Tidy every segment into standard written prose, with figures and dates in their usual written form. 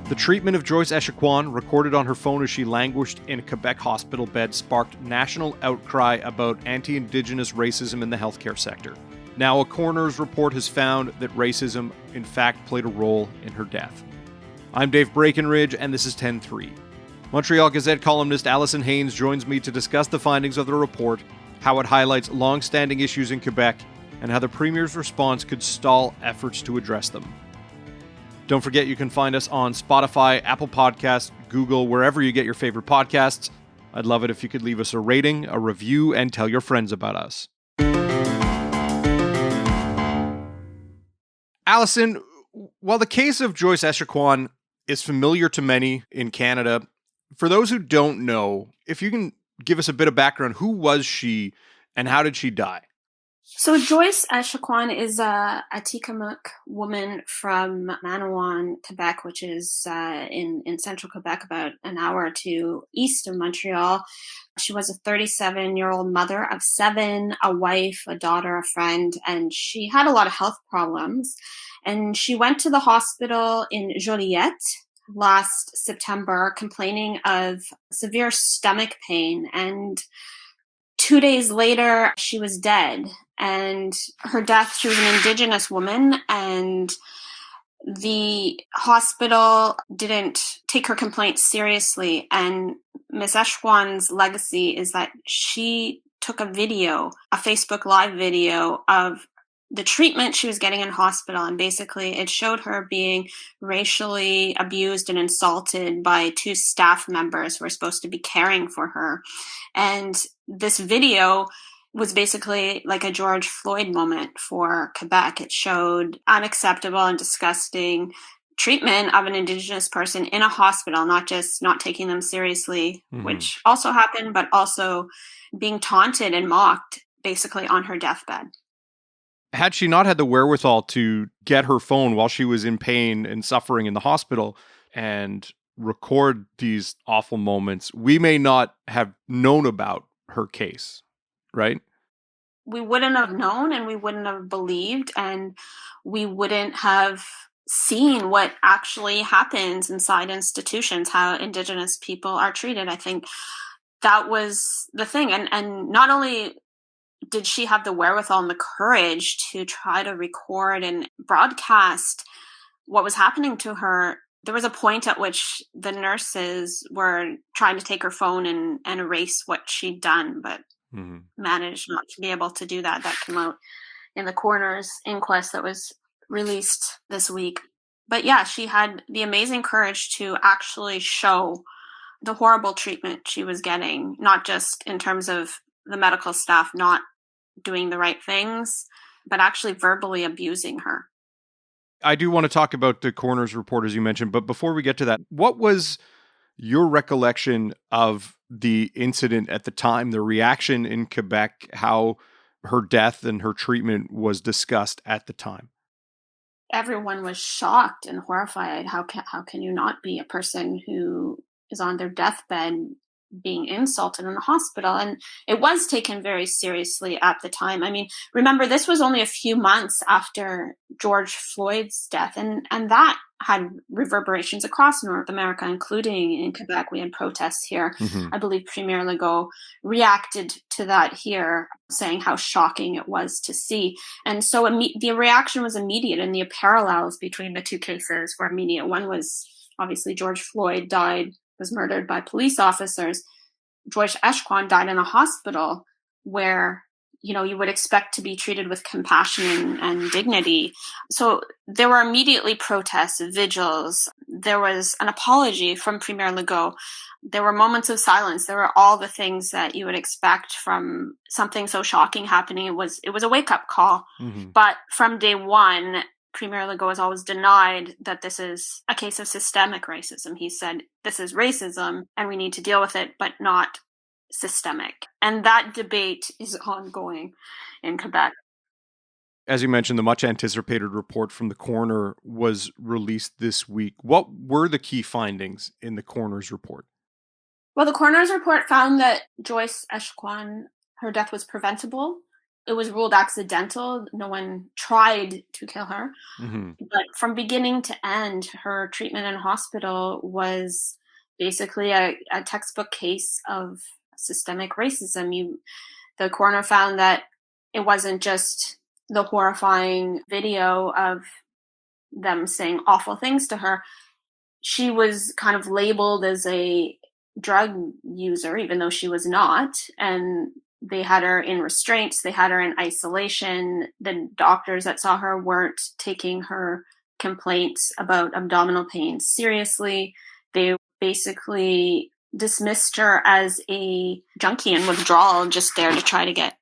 The treatment of Joyce Echaquan, recorded on her phone as she languished in a Quebec hospital bed, sparked national outcry about anti-Indigenous racism in the healthcare sector. Now, a coroner's report has found that racism, in fact, played a role in her death. I'm Dave Breckenridge, and this is 10-3. Montreal Gazette columnist Allison Haynes joins me to discuss the findings of the report, how it highlights long-standing issues in Quebec, and how the Premier's response could stall efforts to address them. Don't forget you can find us on Spotify, Apple Podcasts, Google, wherever you get your favorite podcasts. I'd love it if you could leave us a rating, a review, and tell your friends about us. Allison, while the case of Joyce Echaquan is familiar to many in Canada, for those who don't know, if you can give us a bit of background, who was she and how did she die? So Joyce Echaquan is a Atikamekw woman from Manawan, Quebec, which is in central Quebec, about an hour or two east of Montreal. She was a 37-year-old mother of 7, a wife, a daughter, a friend, and she had a lot of health problems. And she went to the hospital in Joliette last September complaining of severe stomach pain, and 2 days later, she was dead. And her death, she was an Indigenous woman, and the hospital didn't take her complaint seriously. And Miss Echaquan's legacy is that she took a Facebook Live video of the treatment she was getting in hospital. And basically it showed her being racially abused and insulted by 2 staff members who were supposed to be caring for her. And this video was basically like a George Floyd moment for Quebec. It showed unacceptable and disgusting treatment of an Indigenous person in a hospital, not just not taking them seriously, which also happened, but also being taunted and mocked basically on her deathbed. Had she not had the wherewithal to get her phone while she was in pain and suffering in the hospital and record these awful moments, we may not have known about her case, right? We wouldn't have known, and we wouldn't have believed, and we wouldn't have seen what actually happens inside institutions, how Indigenous people are treated. I think that was the thing. And not only did she have the wherewithal and the courage to try to record and broadcast what was happening to her, there was a point at which the nurses were trying to take her phone and erase what she'd done, but managed not to be able to do that. That came out in the coroner's inquest that was released this week. But yeah, she had the amazing courage to actually show the horrible treatment she was getting, not just in terms of the medical staff not doing the right things, but actually verbally abusing her. I do want to talk about the coroner's report, as you mentioned, but before we get to that, what was your recollection of the incident at the time, the reaction in Quebec, how her death and her treatment was discussed at the time? Everyone was shocked and horrified. How can you not be a person who is on their deathbed being insulted in the hospital? And it was taken very seriously at the time. I mean, remember, this was only a few months after George Floyd's death, and that had reverberations across North America, including in Quebec. We had protests here. I believe Premier Legault reacted to that here, saying how shocking it was to see. And so the reaction was immediate, and the parallels between the 2 cases were immediate. One was obviously George Floyd was murdered by police officers. Joyce Echaquan died in a hospital where, you would expect to be treated with compassion and dignity. So there were immediately protests, vigils. There was an apology from Premier Legault. There were moments of silence. There were all the things that you would expect from something so shocking happening. It was a wake-up call. But from day one, Premier Legault has always denied that this is a case of systemic racism. He said, this is racism and we need to deal with it, but not systemic. And that debate is ongoing in Quebec. As you mentioned, the much anticipated report from the coroner was released this week. What were the key findings in the coroner's report? Well, the coroner's report found that Joyce Echaquan, her death was preventable. it was ruled accidental. No one tried to kill her. Hmm. But from beginning to end, her treatment in hospital was basically a textbook case of systemic racism. The coroner found that it wasn't just the horrifying video of them saying awful things to her. She was kind of labeled as a drug user, even though she was not. And they had her in restraints, they had her in isolation. The doctors that saw her weren't taking her complaints about abdominal pain seriously. They basically dismissed her as a junkie in withdrawal, just there to try to get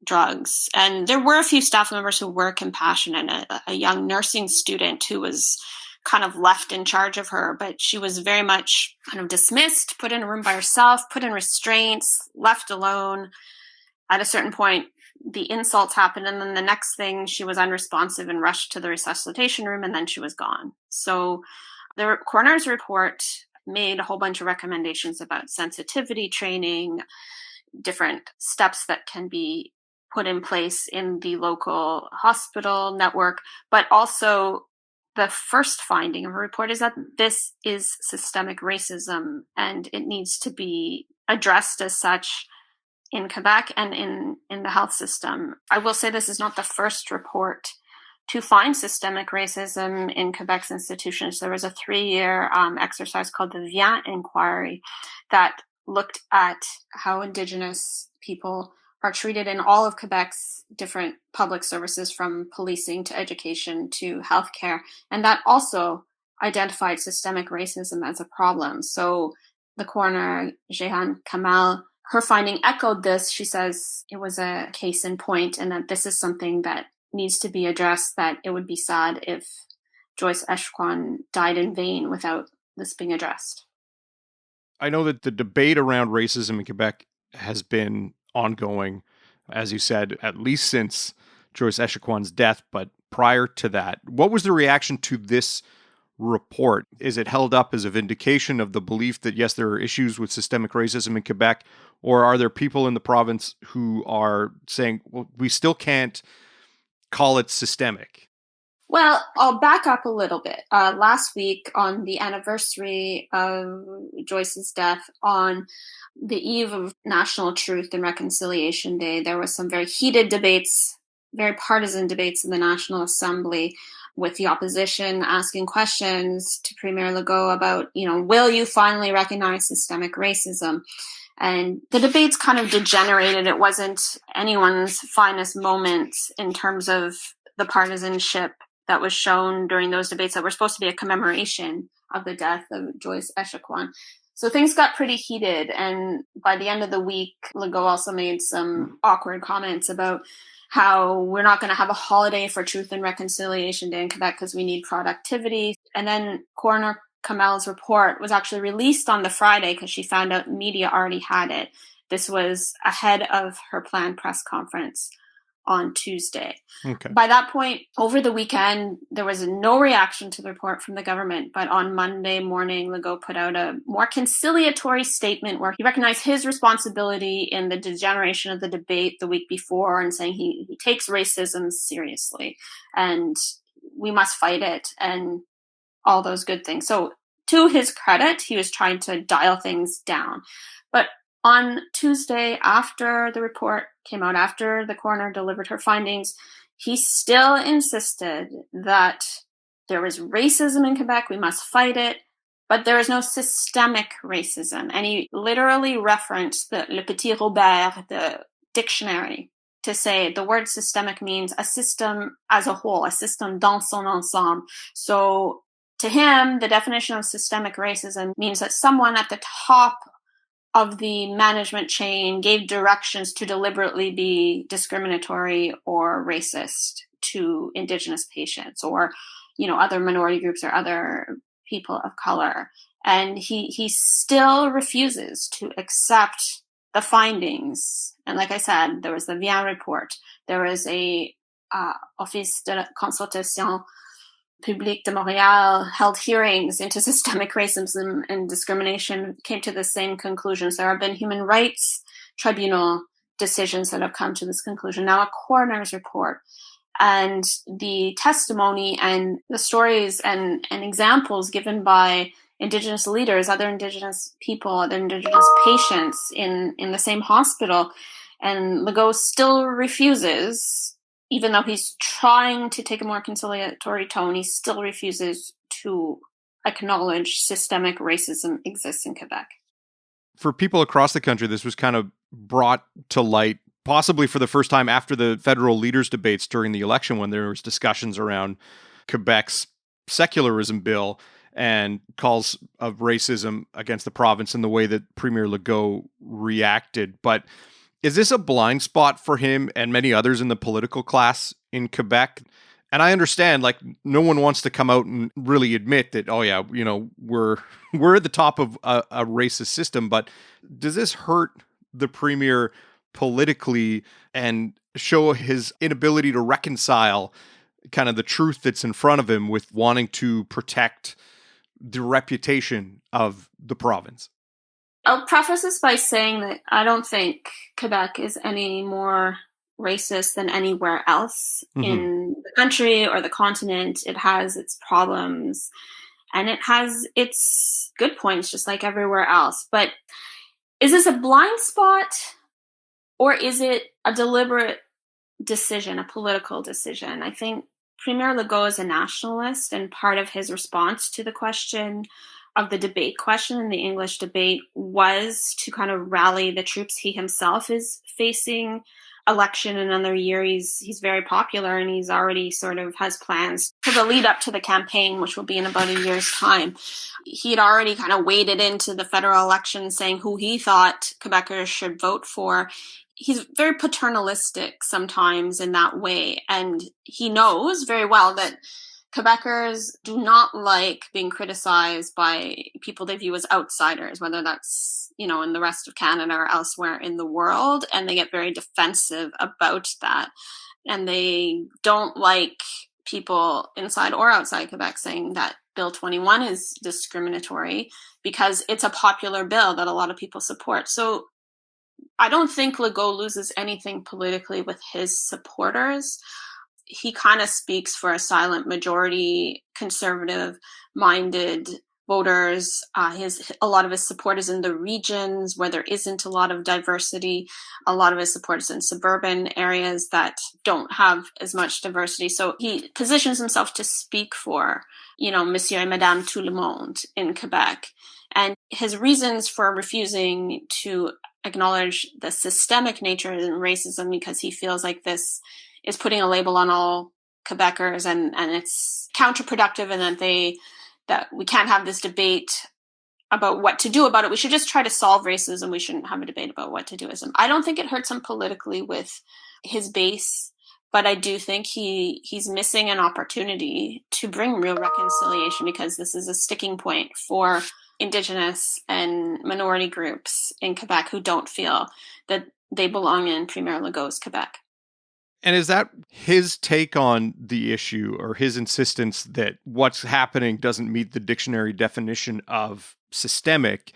drugs. And there were a few staff members who were compassionate. A young nursing student who was kind of left in charge of her, but she was very much kind of dismissed, put in a room by herself, put in restraints, left alone. At a certain point, the insults happened, and then the next thing, she was unresponsive and rushed to the resuscitation room, and then she was gone. So the coroner's report made a whole bunch of recommendations about sensitivity training, different steps that can be put in place in the local hospital network, but also the first finding of a report is that this is systemic racism and it needs to be addressed as such in Quebec and in the health system. I will say this is not the first report to find systemic racism in Quebec's institutions. There was a 3-year exercise called the Vian Inquiry that looked at how Indigenous people are treated in all of Quebec's different public services, from policing to education to healthcare. And that also identified systemic racism as a problem. So the coroner, Jehan Kamal, her finding echoed this. She says it was a case in point and that this is something that needs to be addressed, that it would be sad if Joyce Echaquan died in vain without this being addressed. I know that the debate around racism in Quebec has been ongoing, as you said, at least since Joyce Echaquan's death, but prior to that. What was the reaction to this report? Is it held up as a vindication of the belief that, yes, there are issues with systemic racism in Quebec, or are there people in the province who are saying, well, we still can't call it systemic? Well, I'll back up a little bit. Last week, on the anniversary of Joyce's death, on the eve of National Truth and Reconciliation Day, there was some very heated debates, very partisan debates in the National Assembly, with the opposition asking questions to Premier Legault about, will you finally recognize systemic racism? And the debates kind of degenerated. It wasn't anyone's finest moment in terms of the partisanship that was shown during those debates that were supposed to be a commemoration of the death of Joyce Echaquan. So things got pretty heated. And by the end of the week, Legault also made some awkward comments about how we're not going to have a holiday for Truth and Reconciliation Day in Quebec because we need productivity. And then Coroner Kamel's report was actually released on the Friday because she found out media already had it. This was ahead of her planned press conference on Tuesday. Okay. By that point, over the weekend, there was no reaction to the report from the government. But on Monday morning, Legault put out a more conciliatory statement where he recognized his responsibility in the degeneration of the debate the week before, and saying he takes racism seriously and we must fight it and all those good things. So to his credit, he was trying to dial things down. But on Tuesday, after the report came out, after the coroner delivered her findings, he still insisted that there is racism in Quebec, we must fight it, but there is no systemic racism. And he literally referenced Le Petit Robert, the dictionary, to say the word systemic means a system as a whole, a system dans son ensemble. So to him, the definition of systemic racism means that someone at the top of the management chain gave directions to deliberately be discriminatory or racist to Indigenous patients or, other minority groups or other people of color. And he still refuses to accept the findings. And like I said, there was the Vian report. There was a Office de Consultation Publique de Montréal held hearings into systemic racism and discrimination, came to the same conclusions. There have been human rights tribunal decisions that have come to this conclusion. Now, a coroner's report and the testimony and the stories and examples given by Indigenous leaders, other Indigenous people, other Indigenous patients in the same hospital. And Legault still refuses, even though he's trying to take a more conciliatory tone, he still refuses to acknowledge systemic racism exists in Quebec. For people across the country, this was kind of brought to light, possibly for the first time after the federal leaders' debates during the election, when there was discussions around Quebec's secularism bill and calls of racism against the province and the way that Premier Legault reacted. But is this a blind spot for him and many others in the political class in Quebec? And I understand, like, no one wants to come out and really admit that, oh yeah, you know, we're at the top of a racist system. But does this hurt the premier politically and show his inability to reconcile kind of the truth that's in front of him with wanting to protect the reputation of the province? I'll preface this by saying that I don't think Quebec is any more racist than anywhere else in the country or the continent. It has its problems and it has its good points, just like everywhere else. But is this a blind spot or is it a deliberate decision, a political decision? I think Premier Legault is a nationalist, and part of his response to the question of the debate question in the English debate was to kind of rally the troops. He himself is facing election in another year. He's very popular, and he's already sort of has plans for the lead up to the campaign, which will be in about a year's time. He'd already kind of waded into the federal election saying who he thought Quebecers should vote for. He's very paternalistic sometimes in that way, and he knows very well that Quebecers do not like being criticized by people they view as outsiders, whether that's, you know, in the rest of Canada or elsewhere in the world, and they get very defensive about that. And they don't like people inside or outside Quebec saying that Bill 21 is discriminatory because it's a popular bill that a lot of people support. So I don't think Legault loses anything politically with his supporters. He kind of speaks for a silent majority, conservative-minded voters. A lot of his support is in the regions where there isn't a lot of diversity. A lot of his support is in suburban areas that don't have as much diversity. So he positions himself to speak for, you know, Monsieur et Madame tout le monde in Quebec. And his reasons for refusing to acknowledge the systemic nature of racism, because he feels like this is putting a label on all Quebecers and it's counterproductive, and that we can't have this debate about what to do about it. We should just try to solve racism. We shouldn't have a debate about what to do with him. I don't think it hurts him politically with his base, but I do think he's missing an opportunity to bring real reconciliation, because this is a sticking point for Indigenous and minority groups in Quebec who don't feel that they belong in Premier Legault's Quebec. And is that his take on the issue, or his insistence that what's happening doesn't meet the dictionary definition of systemic?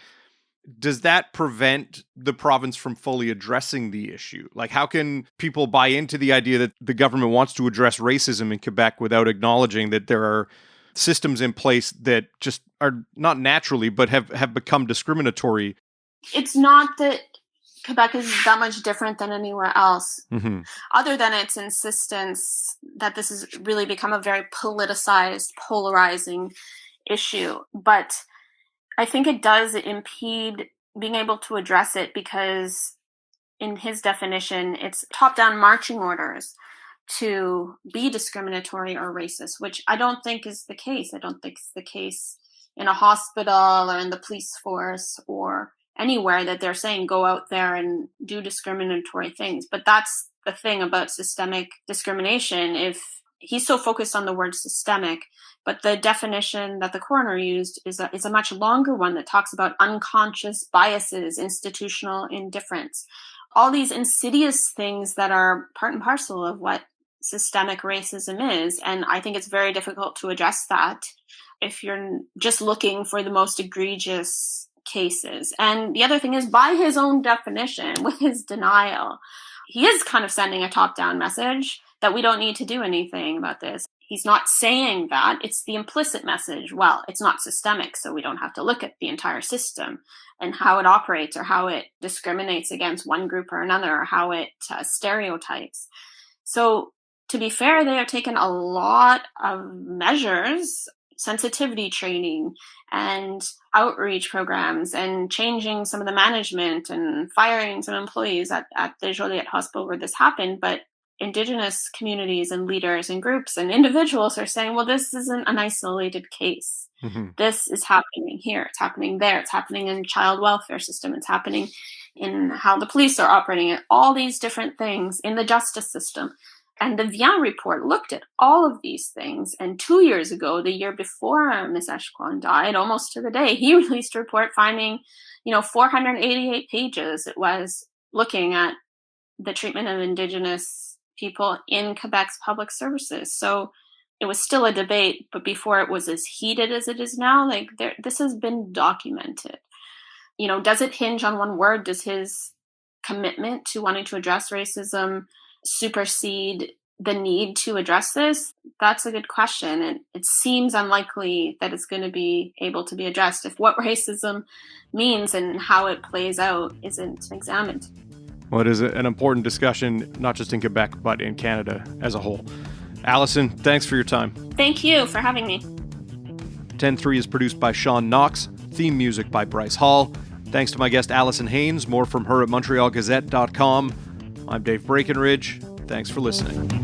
Does that prevent the province from fully addressing the issue? Like, how can people buy into the idea that the government wants to address racism in Quebec without acknowledging that there are systems in place that just are not naturally, but have become discriminatory? It's not that Quebec is that much different than anywhere else, other than its insistence that this has really become a very politicized, polarizing issue. But I think it does impede being able to address it, because in his definition, it's top-down marching orders to be discriminatory or racist, which I don't think is the case. I don't think it's the case in a hospital or in the police force or anywhere that they're saying go out there and do discriminatory things. But that's the thing about systemic discrimination. If he's so focused on the word systemic, but the definition that the coroner used is a much longer one that talks about unconscious biases, institutional indifference, all these insidious things that are part and parcel of what systemic racism is. And I think it's very difficult to address that if you're just looking for the most egregious cases. And the other thing is, by his own definition, with his denial, he is kind of sending a top-down message that we don't need to do anything about this. He's not saying that. It's the implicit message. Well, it's not systemic, so we don't have to look at the entire system and how it operates or how it discriminates against one group or another or how it stereotypes. So to be fair, they have taken a lot of measures, sensitivity training and outreach programs and changing some of the management and firing some employees at the Joliette Hospital where this happened. But Indigenous communities and leaders and groups and individuals are saying, well, this isn't an isolated case. Mm-hmm. This is happening here. It's happening there. It's happening in child welfare system. It's happening in how the police are operating at all these different things in the justice system. And the Vian report looked at all of these things. And 2 years ago, the year before Ms. Echaquan died, almost to the day, he released a report finding, 488 pages. It was looking at the treatment of Indigenous people in Quebec's public services. So it was still a debate, but before it was as heated as it is now, this has been documented. Does it hinge on one word? Does his commitment to wanting to address racism supersede the need to address this? That's a good question. And it seems unlikely that it's going to be able to be addressed if what racism means and how it plays out isn't examined. Well, it is an important discussion, not just in Quebec, but in Canada as a whole. Allison, thanks for your time. Thank you for having me. 10-3 is produced by Sean Knox, theme music by Bryce Hall. Thanks to my guest Allison Haynes, more from her at MontrealGazette.com. I'm Dave Breckenridge. Thanks for listening.